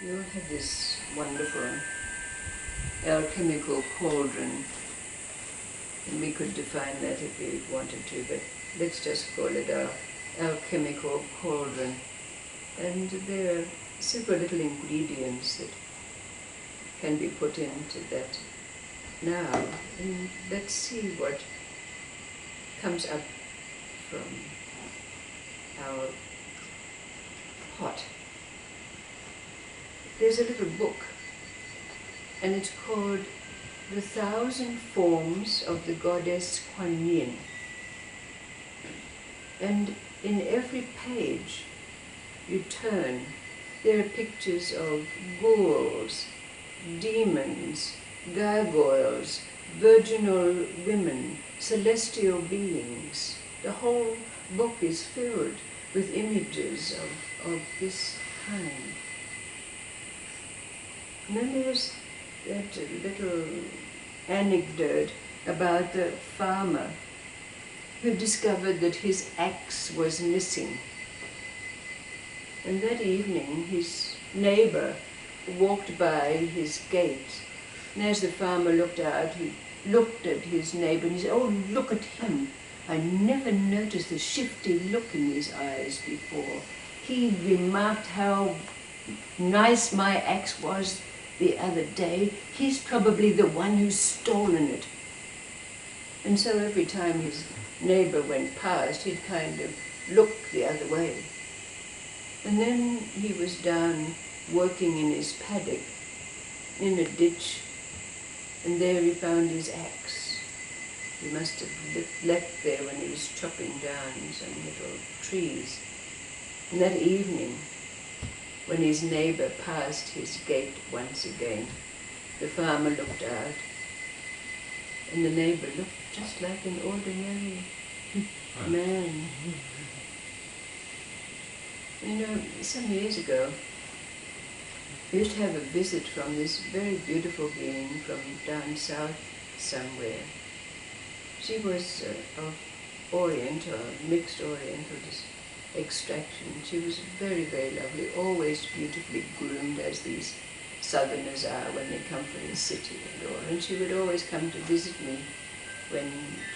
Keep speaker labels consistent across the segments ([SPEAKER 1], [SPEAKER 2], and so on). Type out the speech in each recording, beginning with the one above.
[SPEAKER 1] We all have this wonderful alchemical cauldron, and we could define that if we wanted to, but let's just call it our alchemical cauldron. And there are several little ingredients that can be put into that now, and let's see what comes up from our pot. There's a little book, and it's called The 1,000 Forms of the Goddess Kuan Yin. And in every page you turn, there are pictures of ghouls, demons, gargoyles, virginal women, celestial beings. The whole book is filled with images of this kind. And then there's that little anecdote about the farmer who discovered that his axe was missing. And that evening his neighbor walked by his gate, and as the farmer looked out, he looked at his neighbor and he said, "Oh, look at him. I never noticed the shifty look in his eyes before. He remarked how nice my axe was the other day. He's probably the one who's stolen it." And so every time his neighbor went past, he'd kind of look the other way. And then he was down working in his paddock in a ditch, and there he found his axe. He must have left there when he was chopping down some little trees. And that evening, when his neighbor passed his gate once again, the farmer looked out, and the neighbor looked just like an ordinary man. You know, some years ago, we used to have a visit from this very beautiful being from down south somewhere. She was of Orient, or mixed Oriental extraction. She was very, very lovely, always beautifully groomed, as these southerners are when they come from the city and all. And she would always come to visit me when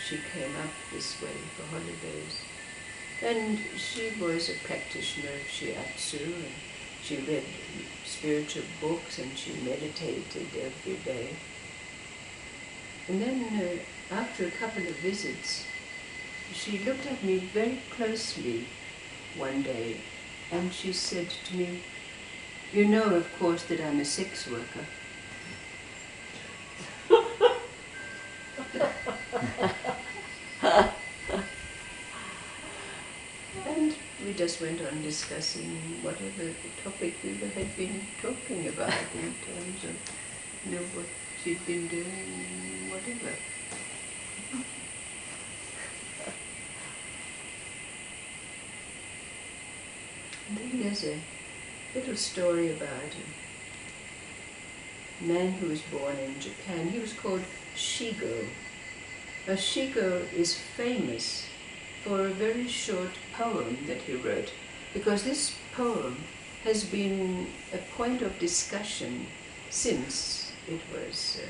[SPEAKER 1] she came up this way for holidays. And she was a practitioner of shiatsu, and she read spiritual books, and she meditated every day. And then after a couple of visits, she looked at me very closely one day, and she said to me, "You know, of course, that I'm a sex worker." And we just went on discussing whatever the topic we had been talking about in terms of, you know, what she'd been doing, whatever. And then there's a little story about a man who was born in Japan. He was called Shigo. Now, Shigo is famous for a very short poem that he wrote, because this poem has been a point of discussion since it was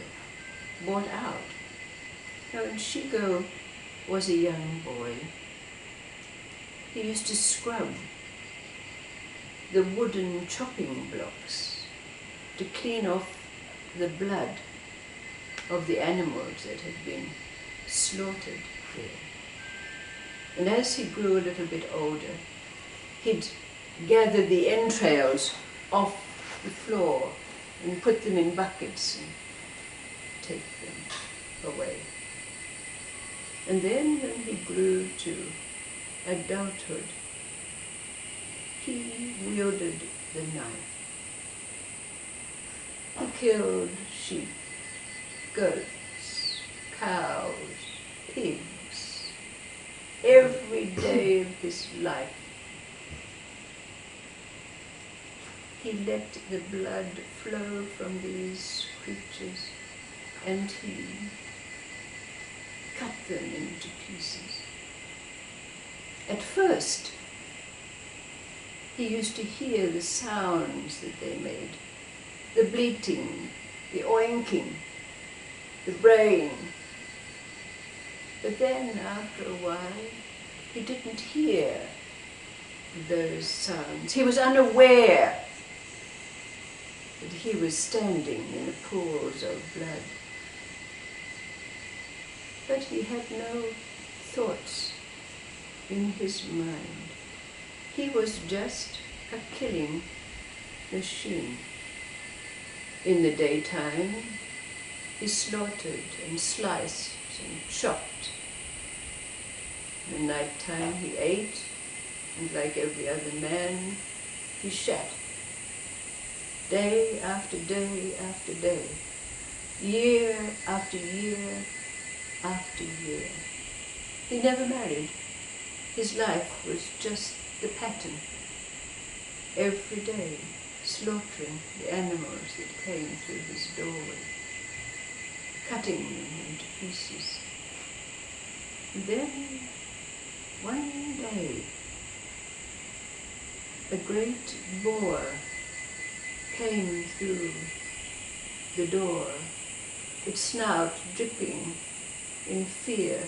[SPEAKER 1] brought out. Now, when Shigo was a young boy, he used to scrub the wooden chopping blocks to clean off the blood of the animals that had been slaughtered there. And as he grew a little bit older, he'd gather the entrails off the floor and put them in buckets and take them away. And then when he grew to adulthood, he wielded the knife. He killed sheep, goats, cows, pigs, every day of his life. He let the blood flow from these creatures, and he cut them into pieces. At first, He used to hear the sounds that they made, the bleating, the oinking, the braying. But then, after a while, he didn't hear those sounds. He was unaware that he was standing in the pools of blood. But he had no thoughts in his mind. He was just a killing machine. In the daytime, he slaughtered and sliced and chopped. In the night time, he ate, and like every other man, he shat. Day after day after day, year after year after year. He never married. His life was just the pattern. Every day, slaughtering the animals that came through his doorway, cutting them into pieces. And then, one day, a great boar came through the door, its snout dripping in fear,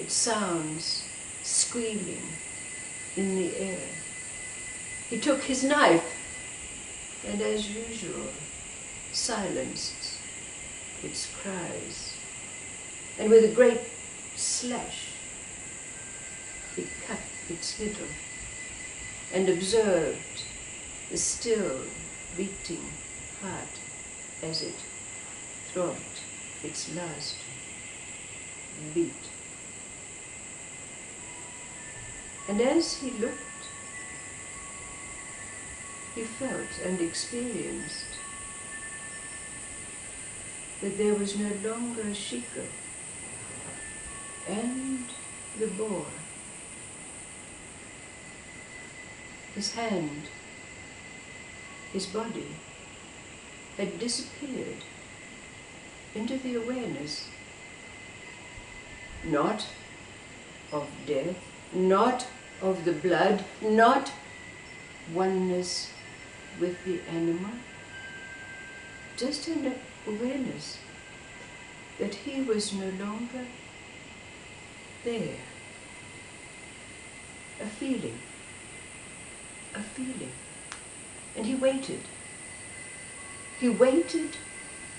[SPEAKER 1] its sounds squealing in the air. He took his knife and, as usual, silenced its cries. And with a great slash, he cut its middle and observed the still beating heart as it throbbed its last beat. And as he looked, he felt and experienced that there was no longer a Shiko, and the boar, his hand, his body, had disappeared into the awareness, not of death, not of the blood, not oneness with the animal, just an awareness that he was no longer there. A feeling. And he waited. He waited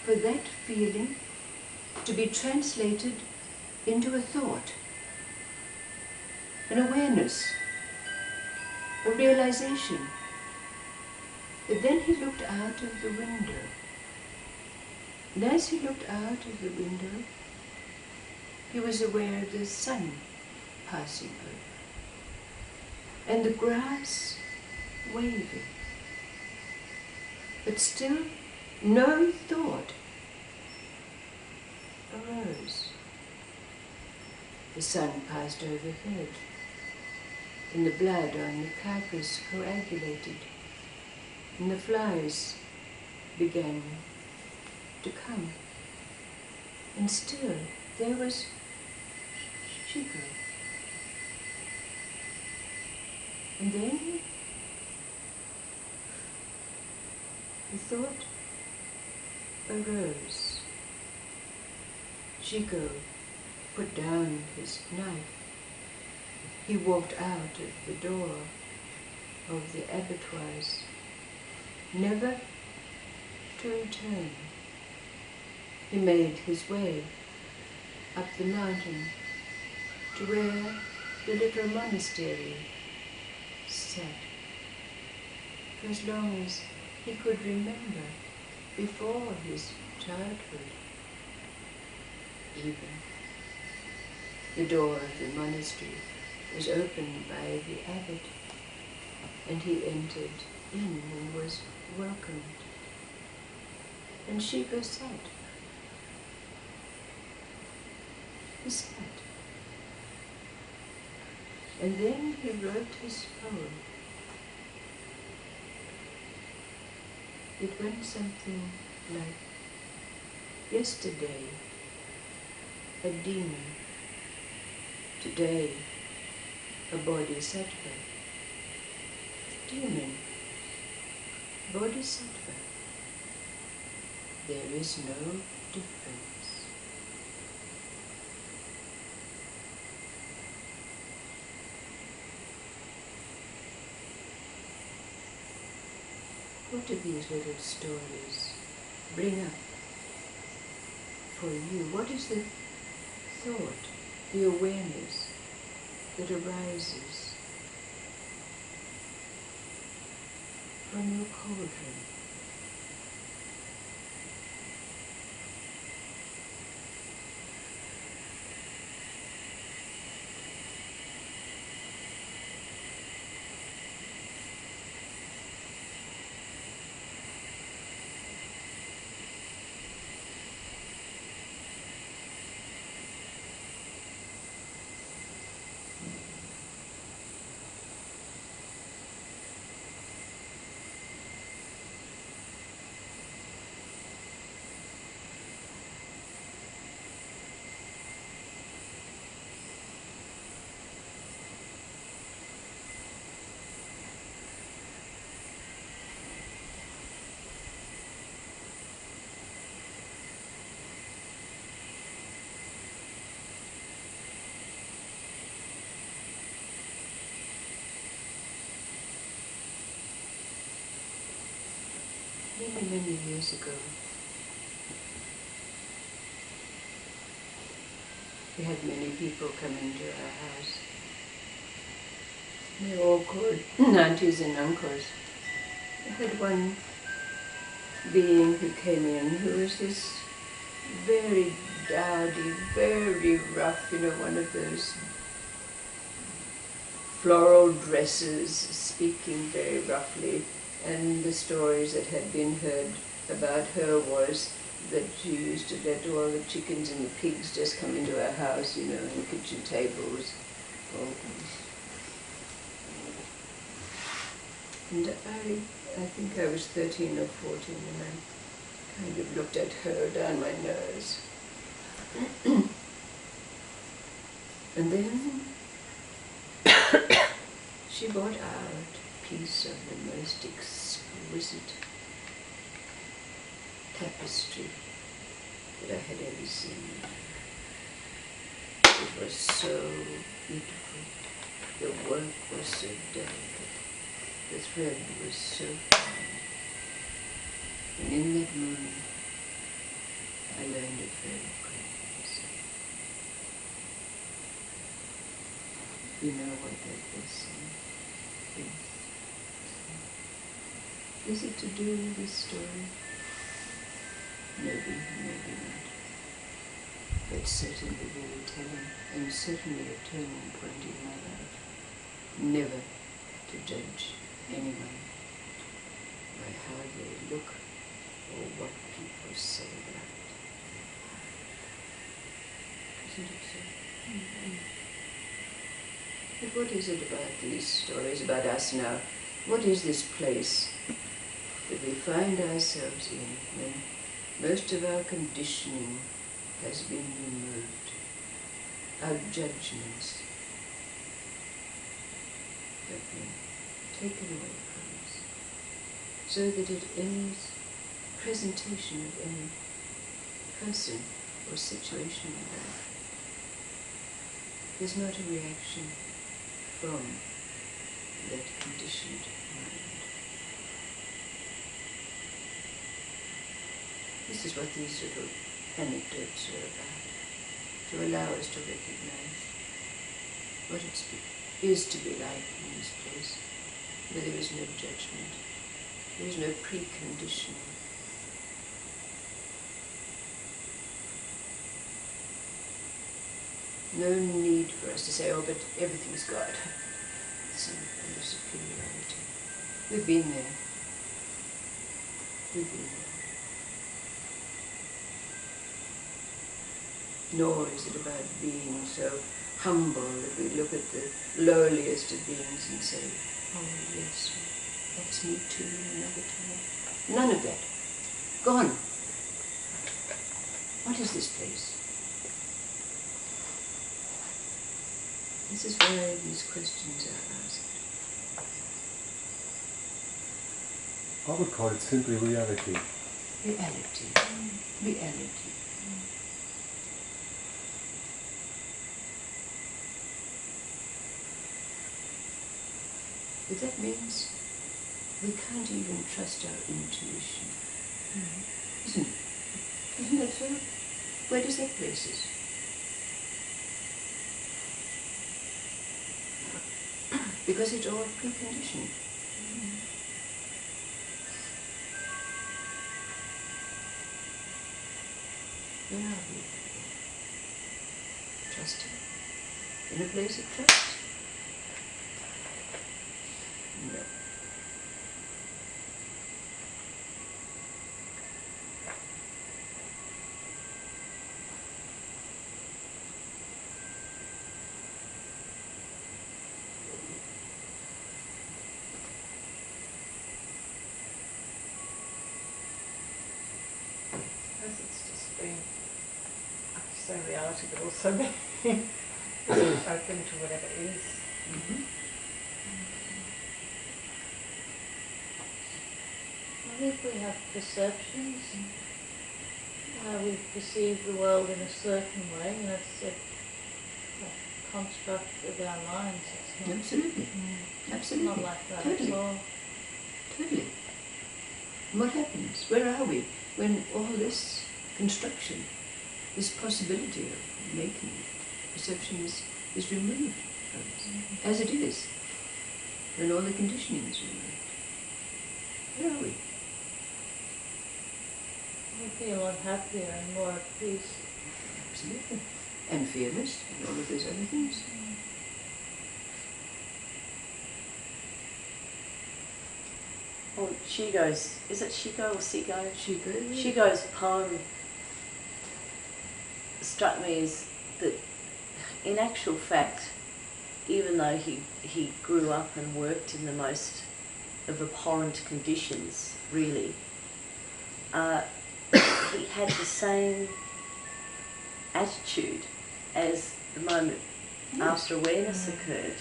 [SPEAKER 1] for that feeling to be translated into a thought, an awareness, a realization. But then he looked out of the window. And as he looked out of the window, he was aware of the sun passing over, and the grass waving. But still no thought arose. The sun passed overhead, and the blood on the carcass coagulated, and the flies began to come. And still there was Shiko. And then the thought arose. Shiko put down his knife. He walked out of the door of the abattoirs, never to return. He made his way up the mountain to where the little monastery sat, for as long as he could remember before his childhood. Even the door of the monastery was opened by the abbot, and he entered in and was welcomed. And Shiko sat. He sat. And then he wrote his poem. It went something like, yesterday, a demon, today, a bodhisattva, demon, bodhisattva. There is no difference. What do these little stories bring up for you? What is the thought, the awareness that arises from your cauldron? Many years ago, we had many people come into our house. They all called aunties and uncles. I had one being who came in who was this very dowdy, very rough, one of those floral dresses, speaking very roughly. And the stories that had been heard about her was that she used to let all the chickens and the pigs just come into her house, on the kitchen tables. And I think I was 13 or 14, and I kind of looked at her down my nose. And then she brought out a piece of the most exquisite tapestry that I had ever seen. It was so beautiful. The work was so delicate. The thread was so fine. And in that moment, I learned a very great lesson. You know what that lesson is? Is it to do with this story? Maybe, maybe not. But certainly very telling, and certainly a turning point in my life. Never to judge anyone by how they look or what people say about it. Isn't it so? Mm-hmm. But what is it about these stories, about us now? What is this place that we find ourselves in when most of our conditioning has been removed, our judgments have been taken away from us, so that at any presentation of any person or situation in life, there's not a reaction from that conditioned mind. This is what these little anecdotes are about, to allow us to recognize what it is to be like in this place, where there is no judgment, there is no preconditioning. No need for us to say, oh, but everything's God. Some kind of superiority. We've been there. We've been there. Nor is it about being so humble that we look at the lowliest of beings and say, oh yes, that's me too another time. None of that. Gone. What is this place? This is why these questions are asked.
[SPEAKER 2] I would call it simply reality.
[SPEAKER 1] Reality. Reality. But that means we can't even trust our intuition. Isn't it? Isn't that so? Where does that place us? Because it's all preconditioned. Where are we? Trusting? In a place of trust? No.
[SPEAKER 3] Because it's just been, like you say, reality, but also being open to whatever is.
[SPEAKER 1] Mm-hmm.
[SPEAKER 4] I think we have perceptions, how we perceive the world in a certain way, and it's a construct of our minds. It's not,
[SPEAKER 1] Absolutely. Absolutely.
[SPEAKER 4] not like that
[SPEAKER 1] Totally.
[SPEAKER 4] at all.
[SPEAKER 1] Totally. What happens? Where are we when all this construction, this possibility of making perception is removed from us, as it is, when all the conditioning is removed? Where are we?
[SPEAKER 4] We feel a lot happier and more at peace.
[SPEAKER 1] Absolutely. And fearless, and all of those other things.
[SPEAKER 5] Well, Shigo's, is it Shigo or Sigo?
[SPEAKER 1] Shigo.
[SPEAKER 5] Shigo's poem struck me as that, in actual fact, even though he grew up and worked in the most of abhorrent conditions, really, he had the same attitude as the moment after awareness occurred,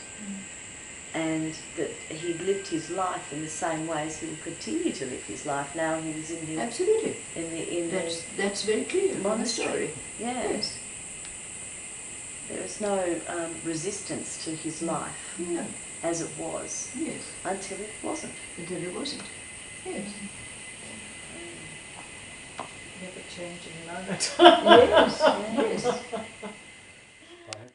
[SPEAKER 5] and that he lived his life in the same way as he will continue to live his life now he was in the
[SPEAKER 1] Absolutely.
[SPEAKER 5] in
[SPEAKER 1] That's very clear
[SPEAKER 5] the
[SPEAKER 1] from the
[SPEAKER 5] monastery.
[SPEAKER 1] story.
[SPEAKER 5] Yeah.
[SPEAKER 1] Yes.
[SPEAKER 5] There was no resistance to his life
[SPEAKER 1] Yeah.
[SPEAKER 5] as it was
[SPEAKER 1] Yes.
[SPEAKER 5] until it wasn't.
[SPEAKER 1] Until it wasn't. Yes.
[SPEAKER 3] Never changing moment.
[SPEAKER 1] Yes. Yes.